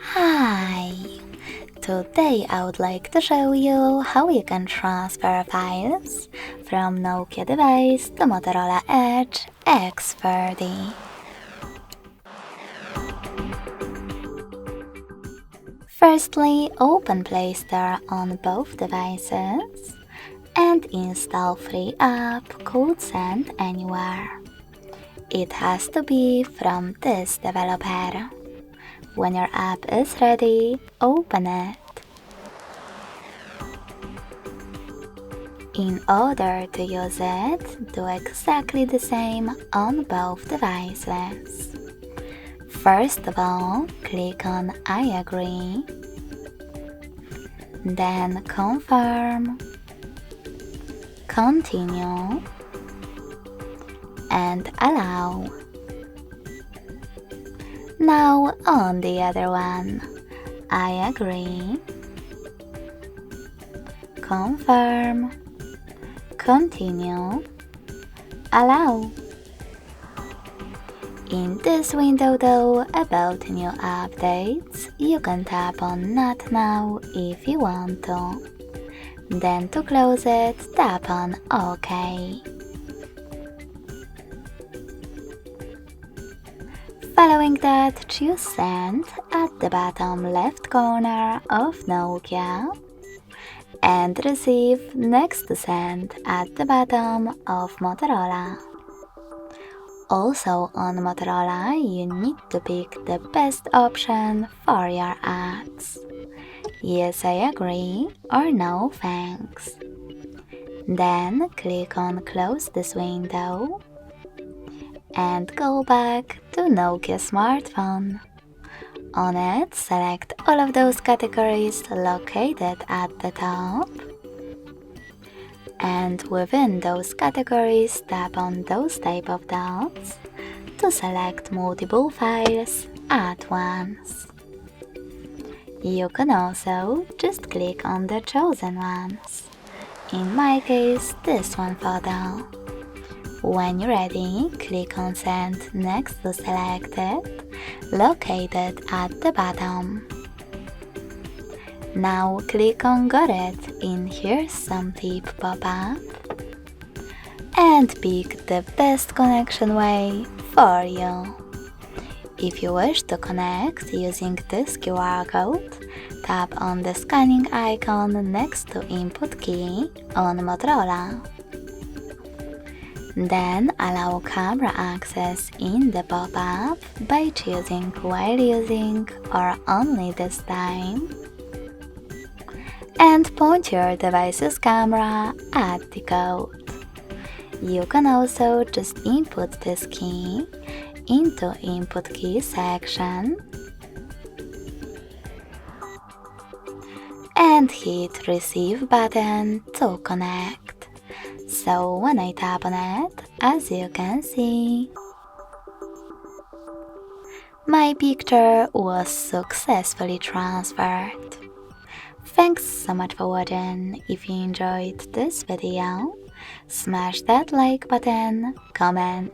Hi! Today I would like to show you how you can transfer files from Nokia device to Motorola Edge X40. Firstly, open Play Store on both devices and install free app called Send Anywhere. It has to be from this developer. When your app is ready, open it. In order to use it, do exactly the same on both devices. First of all, click on I agree, then confirm, continue, and allow. Now on the other one, I agree, confirm, continue, allow. In this window though, about new updates, you can tap on Not Now if you want to. Then to close it, tap on OK. Following that, choose Send at the bottom left corner of Nokia and Receive next to Send at the bottom of Motorola. Also on Motorola, you need to pick the best option for your ads. Yes, I agree, or no thanks. Then click on Close this window and go back to Nokia smartphone. On it, select all of those categories located at the top. And within those categories, tap on those type of dots to select multiple files at once. You can also just click on the chosen ones. In my case, this one photo. When you're ready, click on Send next to Selected, located at the bottom. Now click on Got It in Here's Some Tip pop-up and pick the best connection way for you. If you wish to connect using this QR code, tap on the scanning icon next to Input key on Motorola. Then allow camera access in the pop-up by choosing While Using or Only this time, and point your device's camera at the code. You can also just input this key into Input Key section and hit Receive button to connect. So when I tap on it, as you can see, my picture was successfully transferred. Thanks so much for watching. If you enjoyed this video, smash that like button, comment,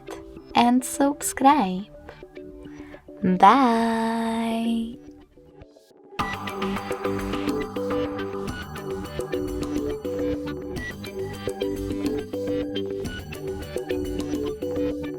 and subscribe. Bye!